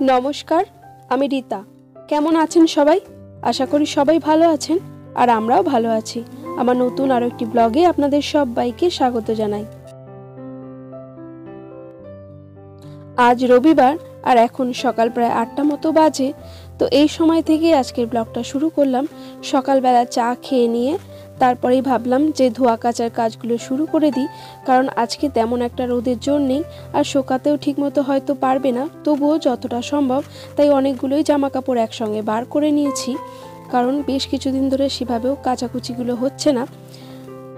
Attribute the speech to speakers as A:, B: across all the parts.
A: नमस्कार, आमी रीता। केमन आছেন सबाई? आशा करी सबाई भालो आছেন और आमराও भालो आছি। आमार नतून आरो एकटी ब्लगे आपनादेर सबाइके स्वागत जानाई। आज रविवार और एखन सकाल प्राय 8टा मतो बाजे। तो এই সময় থেকে আজকের ব্লগটা শুরু করলাম। সকালবেলা চা খেয়ে নিয়ে তারপরেই ভাবলাম যে ধোয়া কাচার কাজগুলো শুরু করে দিই, কারণ আজকে তেমন একটা রোদের জোর নেই আর শুকাতেও ঠিকমতো হয়তো পারবে না, তবুও যতটা সম্ভব তাই অনেকগুলোই জামা কাপড় একসঙ্গে বার করে নিয়েছি, কারণ বেশ কিছুদিন ধরে সেভাবেও কাচাকুচিগুলো হচ্ছে না।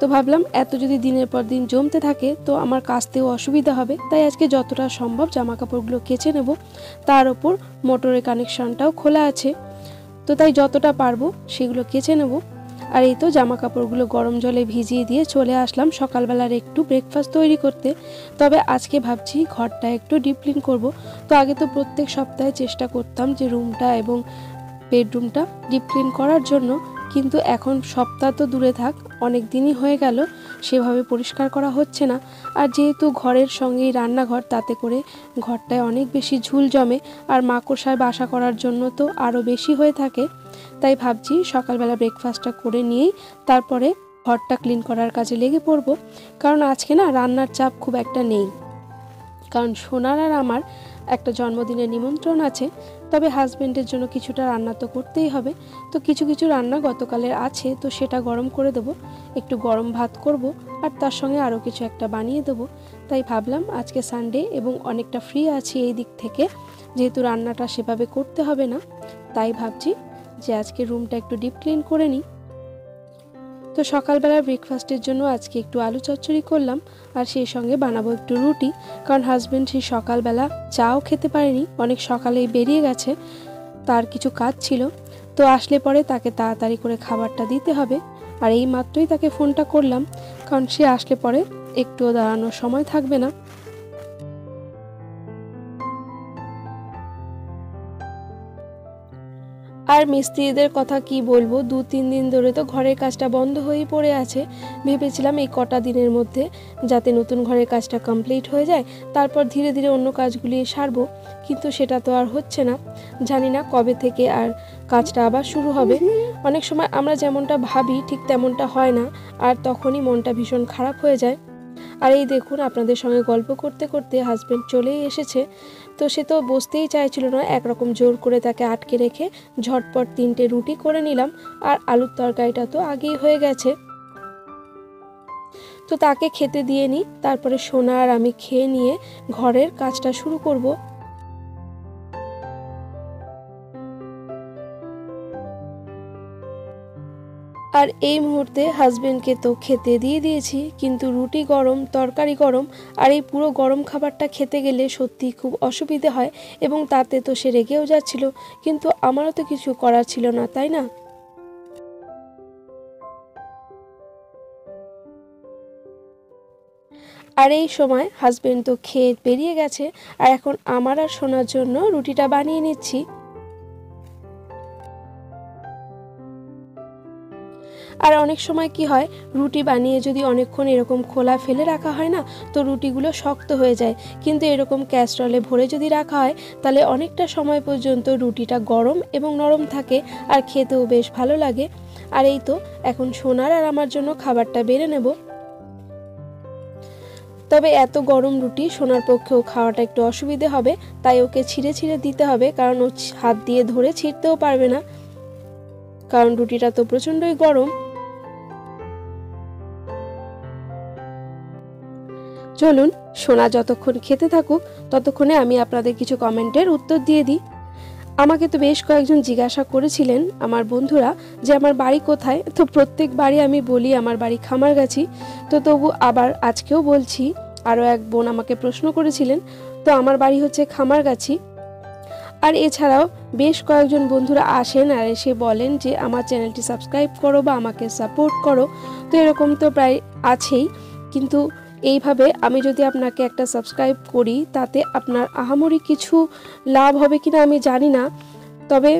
A: তো ভাবলাম এত যদি দিনের পর দিন জমতে থাকে তো আমার কাচতেও অসুবিধা হবে, তাই আজকে যতটা সম্ভব জামা কাপড়গুলো কেচে নেব। তার উপর মোটরের কানেকশনটাও খোলা আছে, তো তাই যতটা পারবো সেগুলো কেচে নেব। আর এই তো জামা কাপড়গুলো গরম জলে ভিজিয়ে দিয়ে চলে আসলাম সকালবেলার একটু ব্রেকফাস্ট তৈরি করতে। তবে আজকে ভাবছি ঘরটা একটু ডিপ ক্লিন করব। তো আগে তো প্রত্যেক সপ্তাহে চেষ্টা করতাম যে রুমটা এবং বেডরুমটা ডিপ ক্লিন করার জন্য, কিন্তু এখন সপ্তাহ তো দূরে থাক, অনেক দিনই হয়ে গেল সেভাবে পরিষ্কার করা হচ্ছে না। আর যেহেতু ঘরের সঙ্গেই রান্নাঘর, তাতে করে ঘরটায় অনেক বেশি ঝুল জমে আর মাকড়সায় বাসা করার জন্য তো আরও বেশি হয়ে থাকে। তাই ভাবছি সকালবেলা ব্রেকফাস্টটা করে নিয়েই তারপরে ঘরটা ক্লিন করার কাজে লেগে পড়ব, কারণ আজকে না রান্নার চাপ খুব একটা নেই, কারণ সোনার আর আমার একটা জন্মদিনের নিমন্ত্রণ আছে। তবে হাজবেন্ডের জন্য কিছুটা রান্না তো করতেই হবে, তো কিছু কিছু রান্না গতকালের আছে, তো সেটা গরম করে দেবো। একটু গরম ভাত করব আর তার সঙ্গে আরও কিছু একটা বানিয়ে দেবো। তাই ভাবলাম আজকে সানডে এবং অনেকটা ফ্রি আছি এই দিক থেকে, যেহেতু রান্নাটা সেভাবে করতে হবে না, তাই ভাবছি যে আজকে রুমটা একটু ডিপ ক্লিন করে নিই। তো সকালবেলা ব্রেকফাস্টের জন্য আজকে একটু আলু চচ্চড়ি করলাম আর সেই সঙ্গে বানাবো একটু রুটি, কারণ হাজবেন্ড সেই সকালবেলা চাও খেতে পারেনি, অনেক সকালেই বেরিয়ে গেছে, তার কিছু কাজ ছিল। তো আসলে পরে তাকে তাড়াতাড়ি করে খাবারটা দিতে হবে। আর এই মাত্রই তাকে ফোনটা করলাম, কারণ সে আসলে পরে একটুও দাঁড়ানোর সময় থাকবে না। আর মিস্ত্রিদের কথা কি বলবো, 2-3 দিন ধরে তো ঘরের কাজটা বন্ধ হয়েই পড়ে আছে। ভেবেছিলাম এই কটা দিনের মধ্যে যাতে নতুন ঘরের কাজটা কমপ্লিট হয়ে যায়, তারপর ধীরে ধীরে অন্য কাজগুলি সারবো, কিন্তু সেটা তো আর হচ্ছে না। জানি না কবে থেকে আর কাজটা আবার শুরু হবে। অনেক সময় আমরা যেমনটা ভাবি ঠিক তেমনটা হয় না, আর তখনই মনটা ভীষণ খারাপ হয়ে যায়। আর এই দেখুন আপনাদের সঙ্গে গল্প করতে করতে হাজবেন্ড চলেই এসেছে। তো সে তো বসতেই চাইছিল না, একরকম জোর করে তাকে আটকে রেখে ঝটপট 3টে রুটি করে নিলাম, আর আলুর তরকারিটা তো আগেই হয়ে গেছে। তো তাকে খেতে দিয়ে নিই, তারপরে সোনা আর আমি খেয়ে নিয়ে ঘরের কাজটা শুরু করব। আর এই মুহূর্তে হাজবেন্ডকে তো খেতে দিয়ে দিয়েছি, কিন্তু রুটি গরম, তরকারি গরম, আর এই পুরো গরম খাবারটা খেতে গেলে সত্যি খুব অসুবিধে হয়, এবং তাতে তো সে রেগেও যাচ্ছিল, কিন্তু আমারও তো কিছু করার ছিল না, তাই না? আর এই সময় হাজবেন্ড তো খেয়ে বেরিয়ে গেছে, আর এখন আমার আর সোনার জন্য রুটিটা বানিয়ে নিচ্ছি। আর অনেক সময় কি হয়, রুটি বানিয়ে যদি অনেকক্ষণ এরকম খোলা ফেলে রাখা হয় না, তো রুটিগুলো শক্ত হয়ে যায়, কিন্তু এরকম ক্যাসরলে ভরে যদি রাখা হয় তাহলে অনেকটা সময় পর্যন্ত রুটিটা গরম এবং নরম থাকে আর খেতেও বেশ ভালো লাগে। আর এই তো এখন সোনার আর আমার জন্য খাবারটা বেড়ে নেব। তবে এত গরম রুটি সোনার পক্ষেও খাওয়াটা একটু অসুবিধে হবে, তাই ওকে ছিঁড়ে ছিঁড়ে দিতে হবে, কারণ ও হাত দিয়ে ধরে ছিঁড়তেও পারবে না, কারণ রুটিটা তো প্রচণ্ডই গরম। চলুন সোনা যতক্ষণ খেতে থাকুক ততক্ষণে আমি আপনাদের কিছু কমেন্টের উত্তর দিয়ে দিই। আমাকে তো বেশ কয়েকজন জিজ্ঞাসা করেছিলেন আমার বন্ধুরা যে আমার বাড়ি কোথায়, তো প্রত্যেকবারই আমি বলি আমার বাড়ি খামারগাছি, তো তবু আবার আজকেও বলছি। আরও এক বোন আমাকে প্রশ্ন করেছিলেন, তো আমার বাড়ি হচ্ছে খামারগাছি। আর এছাড়াও বেশ কয়েকজন বন্ধুরা আসেন আর এসে বলেন যে আমার চ্যানেলটি সাবস্ক্রাইব করো বা আমাকে সাপোর্ট করো, তো এরকম তো প্রায় আছেই, কিন্তু এইভাবে আমি যদি আপনাকে একটা সাবস্ক্রাইব করি তাতে আপনার আহামরি কিছু লাভ হবে কিনা আমি জানি না, তবে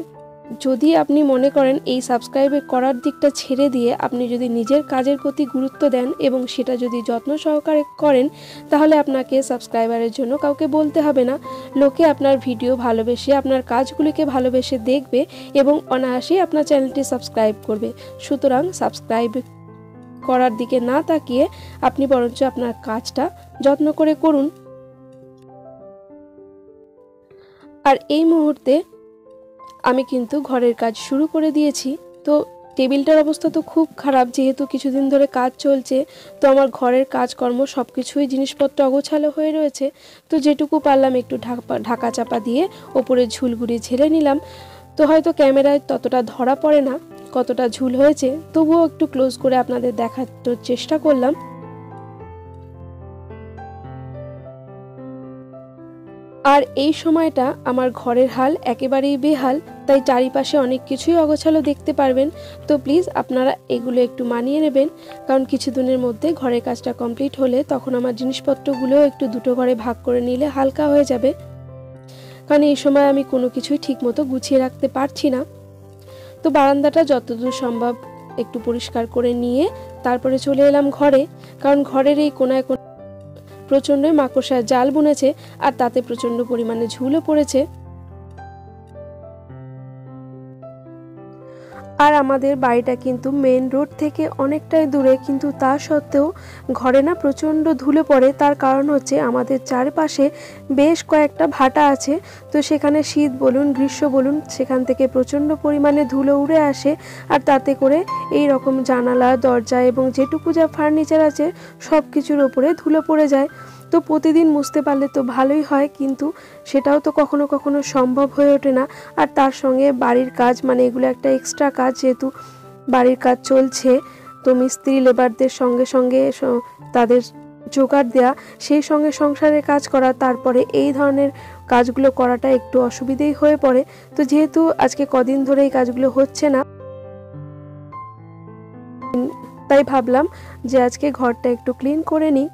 A: যদি আপনি মনে করেন এই সাবস্ক্রাইব করার দিকটা ছেড়ে দিয়ে আপনি যদি নিজের কাজের প্রতি গুরুত্ব দেন এবং সেটা যদি যত্ন সহকারে করেন, তাহলে আপনাকে সাবস্ক্রাইবারের জন্য কাউকে বলতে হবে না। লোকে আপনার ভিডিও ভালোবেসে, আপনার কাজগুলিকে ভালোবেসে দেখবে এবং অনায়াসেই আপনার চ্যানেলটি সাবস্ক্রাইব করবে। সুতরাং সাবস্ক্রাইব করার দিকে না তাকিয়ে আপনি বরঞ্চ আপনার কাজটা যত্ন করে করুন। আর এই মুহূর্তে আমি কিন্তু ঘরের কাজ শুরু করে দিয়েছি। তো টেবিলটার অবস্থা তো খুব খারাপ, যেহেতু কিছুদিন ধরে কাজ চলছে, তো আমার ঘরের কাজকর্ম সব কিছুই জিনিসপত্র অগোছালো হয়ে রয়েছে। তো যেটুকু পারলাম একটু ঢাকা চাপা দিয়ে ওপরে ঝুলগুড়ি ঝেড়ে নিলাম। তো হয়তো ক্যামেরায় ততটা ধরা পড়ে না কতটা ঝুল হয়েছে, তবুও একটু ক্লোজ করে আপনাদের দেখানোর চেষ্টা করলাম। আর এই সময়টা আমার ঘরের হাল একেবারেই বেহাল, তাই চারিপাশে অনেক কিছুই অগোছালো দেখতে পারবেন। তো প্লিজ আপনারা এগুলো একটু মানিয়ে নেবেন, কারণ কিছুদিনের মধ্যে ঘরের কাজটা কমপ্লিট হলে তখন আমার জিনিসপত্রগুলোও একটু দুটো ঘরে ভাগ করে নিলে হালকা হয়ে যাবে, কারণ এই সময় আমি কোনো কিছুই ঠিকমতো গুছিয়ে রাখতে পারছি না। তো বারান্দাটা যতদূর সম্ভব একটু পরিষ্কার করে নিয়ে তারপরে চলে এলাম ঘরে, কারণ ঘরের এই কোনায় প্রচণ্ড মাকড়সার জাল বুনেছে আর তাতে প্রচণ্ড পরিমাণে ঝুলও পড়েছে। আর আমাদের বাড়িটা কিন্তু মেন রোড থেকে অনেকটাই দূরে, কিন্তু তা সত্ত্বেও ঘরে না প্রচণ্ড ধুলো পড়ে। তার কারণ হচ্ছে আমাদের চারপাশে বেশ কয়েকটা ভাটা আছে, তো সেখানে শীত বলুন গ্রীষ্ম বলুন সেখান থেকে প্রচণ্ড পরিমাণে ধুলো উড়ে আসে, আর তাতে করে এই রকম জানালা দরজা এবং যেটুকু যা ফার্নিচার আছে সব কিছুর ওপরে ধুলো পড়ে যায়। তো প্রতিদিন মুছতে পারলে তো ভালোই হয়, কিন্তু সেটাও তো কখনো কখনো সম্ভব হয়ে ওঠে না। আর তার সঙ্গে বাড়ির কাজ, মানে এগুলো একটা এক্সট্রা কাজ, যেহেতু বাড়ির কাজ চলছে, তো মিস্ত্রি লেবারদের সঙ্গে সঙ্গে তাদের জোগাড় দেওয়া, সেই সঙ্গে সংসারের কাজ করা, তারপরে এই ধরনের কাজগুলো করাটা একটু অসুবিধেই হয়ে পড়ে। তো যেহেতু আজকে কদিন ধরে এই কাজগুলো হচ্ছে না, তাই ভাবলাম যে আজকে ঘরটা একটু ক্লিন করে নিই।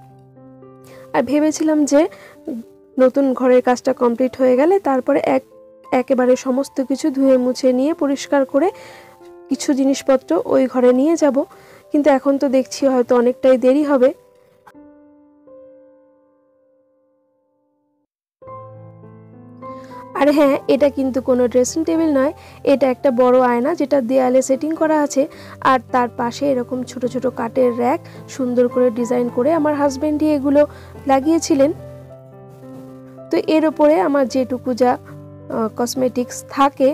A: আর ভেবেছিলাম যে নতুন ঘরের কাজটা কমপ্লিট হয়ে গেলে তারপরে একেবারে সমস্ত কিছু ধুয়ে মুছে নিয়ে পরিষ্কার করে কিছু জিনিসপত্র ওই ঘরে নিয়ে যাব, কিন্তু এখন তো দেখছি হয়তো অনেকটাই দেরি হবে। আর হ্যাঁ, এটা কিন্তু কোনো ড্রেসিং টেবিল নয়, এটা একটা বড় আয়না যেটা দেয়ালে সেটিং করা আছে, আর তার পাশে এরকম ছোট ছোট কাঠের র্যাক সুন্দর করে ডিজাইন করে আমার হাজবেন্ডই এগুলো লাগিয়েছিলেন। তো এর ওপরে আমার যেটুকু যা কসমেটিক্স থাকে,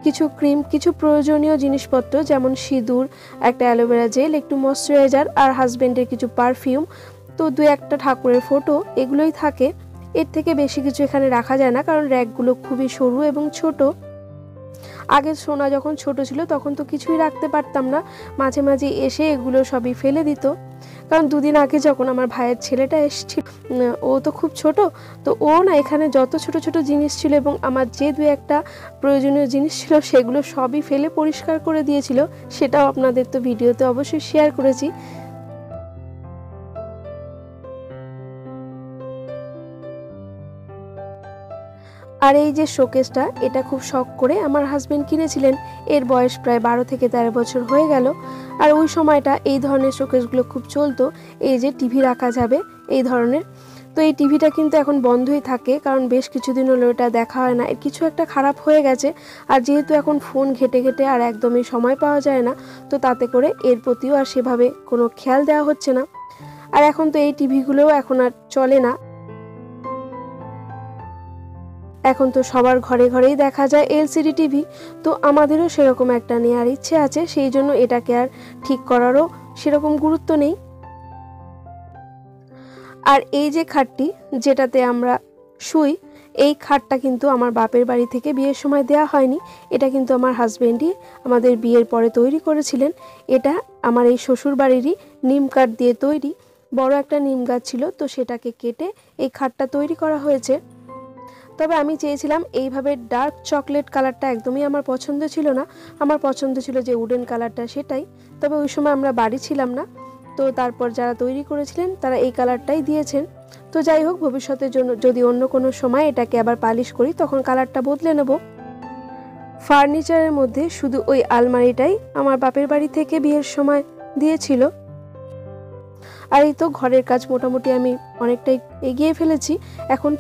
A: কিছু ক্রিম, কিছু প্রয়োজনীয় জিনিসপত্র যেমন সিঁদুর, একটা অ্যালোভেরা জেল, একটু ময়শ্চারাইজার আর হাজবেন্ডের কিছু পারফিউম, তো দু একটা ঠাকুরের ফটো, এগুলোই থাকে। এর থেকে বেশি কিছু এখানে রাখা যায় না, কারণ র্যাকগুলো খুবই সরু এবং ছোট। আগে সোনা যখন ছোট ছিল তখন তো কিছুই রাখতে পারতাম না, মাঝে মাঝে এসে এগুলো সবই ফেলে দিত। কারণ দুদিন আগে যখন আমার ভাইয়ের ছেলেটা এসেছিল, ও তো খুব ছোট, তো ও না এখানে যত ছোট ছোট জিনিস ছিল এবং আমার যে দু একটা প্রয়োজনীয় জিনিস ছিল সেগুলো সবই ফেলে পরিষ্কার করে দিয়েছিল। সেটাও আপনাদের তো ভিডিওতে অবশ্যই শেয়ার করেছি। আর এই যে শোকেসটা, এটা খুব শখ করে আমার হাজবেন্ড কিনেছিলেন। এর বয়স প্রায় 12 থেকে 13 বছর হয়ে গেল। আর ওই সময়টা এই ধরনের শোকেসগুলো খুব চলতো, এই যে টিভি রাখা যাবে এই ধরনের। তো এই টিভিটা কিন্তু এখন বন্ধই থাকে, কারণ বেশ কিছুদিন হলো এটা দেখা হয় না, এর কিছু একটা খারাপ হয়ে গেছে। আর যেহেতু এখন ফোন ঘেটে ঘেটে আর একদমই সময় পাওয়া যায় না, তো তাতে করে এর প্রতিও আর সেভাবে কোনো খেয়াল দেওয়া হচ্ছে না। আর এখন তো এই টিভিগুলোও এখন আর চলে না, এখন তো সবার ঘরে ঘরেই দেখা যায় এলসিডি টিভি। তো আমাদেরও সেরকম একটা নেওয়ার ইচ্ছে আছে, সেই জন্য এটাকে আর ঠিক করারও সেরকম গুরুত্ব নেই। আর এই যে খাটটি যেটাতে আমরা শুই, এই খাটটা কিন্তু আমার বাপের বাড়ি থেকে বিয়ের সময় দেয়া হয়নি, এটা কিন্তু আমার হাজবেন্ডই আমাদের বিয়ের পরে তৈরি করেছিলেন। এটা আমার এই শ্বশুর বাড়িরই নিম কাঠ দিয়ে তৈরি, বড় একটা নিম গাছ ছিল, তো সেটাকে কেটে এই খাটটা তৈরি করা হয়েছে। তবে আমি চেয়েছিলাম এইভাবে ডার্ক চকলেট কালারটা একদমই আমার পছন্দ ছিল না, আমার পছন্দ ছিল যে উডেন কালারটা, সেটাই। তবে ওই সময় আমরা বাড়ি ছিলাম না, তো তারপর যারা তৈরি করেছিলেন তারা এই কালারটাই দিয়েছেন। তো যাই হোক, ভবিষ্যতের জন্য যদি অন্য কোনো সময় এটাকে আবার পালিশ করি তখন কালারটা বদলে নেব। ফার্নিচারের মধ্যে শুধু ওই আলমারিটাই আমার বাপের বাড়ি থেকে বিয়ের সময় দিয়েছিল। আর এই তো ঘরের কাজ মোটামুটি আমি অনেকটাই এগিয়ে ফেলেছি। এখন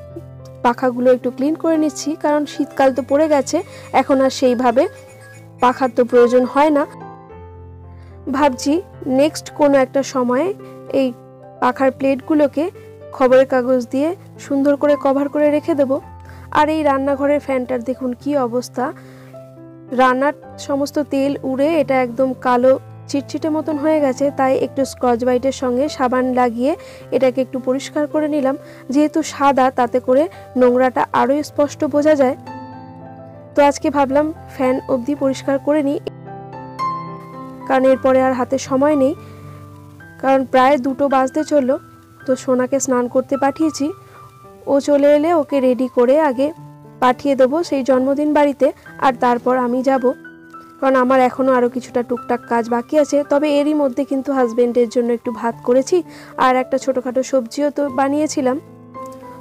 A: পাখাগুলো একটু ক্লিন করে নিচ্ছি, কারণ শীতকাল তো পড়ে গেছে, এখন আর সেইভাবে পাখার তো প্রয়োজন হয় না। ভাবছি নেক্সট কোনো একটা সময়ে এই পাখার প্লেটগুলোকে খবরের কাগজ দিয়ে সুন্দর করে কভার করে রেখে দেব। আর এই রান্নাঘরের ফ্যানটার দেখুন কি অবস্থা, রান্নার সমস্ত তেল উড়ে এটা একদম কালো চিটচিটে মতন হয়ে গেছে। তাই একটু স্কচ ব্রাইটের সঙ্গে সাবান লাগিয়ে এটাকে একটু পরিষ্কার করে নিলাম। যেহেতু সাদা, তাতে করে নোংরাটা আরও স্পষ্ট বোঝা যায়। তো আজকে ভাবলাম ফ্যান অবধি পরিষ্কার করে নিই, কারণ এরপরে আর হাতে সময় নেই, কারণ প্রায় 2টো বাজতে চললো। তো সোনাকে স্নান করতে পাঠিয়েছি, ও চলে এলে ওকে রেডি করে আগে পাঠিয়ে দেবো সেই জন্মদিন বাড়িতে, আর তারপর আমি যাব, কারণ আমার এখনও আরও কিছুটা টুকটাক কাজ বাকি আছে। তবে এরই মধ্যে কিন্তু হাজবেন্ডের জন্য একটু ভাত করেছি, আর একটা ছোটোখাটো সবজিও তো বানিয়েছিলাম।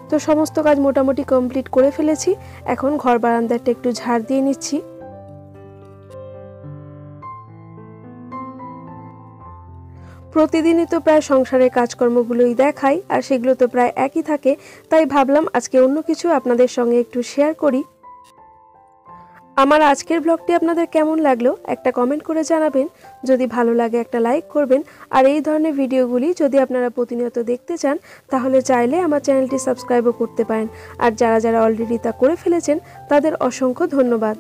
A: তো সমস্ত কাজ মোটামুটি কমপ্লিট করে ফেলেছি। এখন ঘর বারান্দাটা একটু ঝাড় দিয়ে নিচ্ছি। প্রতিদিনই তো প্রায় সংসারের কাজকর্মগুলোই দেখাই, আর সেগুলো তো প্রায় একই থাকে। তাই ভাবলাম আজকে অন্য কিছু আপনাদের সঙ্গে একটু শেয়ার করি। আমার আজকের ব্লগটি আপনাদের কেমন লাগলো একটা কমেন্ট করে জানাবেন। যদি ভালো লাগে একটা লাইক করবেন। আর এই ধরনের ভিডিওগুলি যদি আপনারা প্রতিনিয়ত দেখতে চান, তাহলে চাইলে আমার চ্যানেলটি সাবস্ক্রাইবও করতে পারেন। আর যারা যারা অলরেডি তা করে ফেলেছেন তাদের অসংখ্য ধন্যবাদ।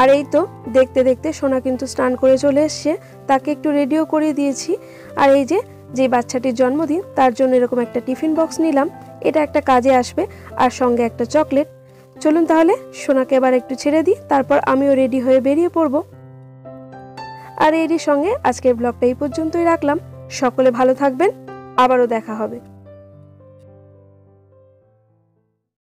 A: আর এই তো দেখতে দেখতে সোনা কিন্তু স্নান করে চলে এসছে, তাকে একটু রেডিও করে দিয়েছি। আর এই যে বাচ্চাটির জন্মদিন, তার জন্য এরকম একটা টিফিন বক্স নিলাম, এটা একটা কাজে আসবে, আর সঙ্গে একটা চকলেট। চলুন তাহলে সোনাকে এবার একটু ছেড়ে দিই, তারপর আমিও রেডি হয়ে বেরিয়ে পড়ব। আর এরই সঙ্গে আজকের ব্লগটা এই পর্যন্তই রাখলাম। সকলে ভালো থাকবেন, আবারও দেখা হবে।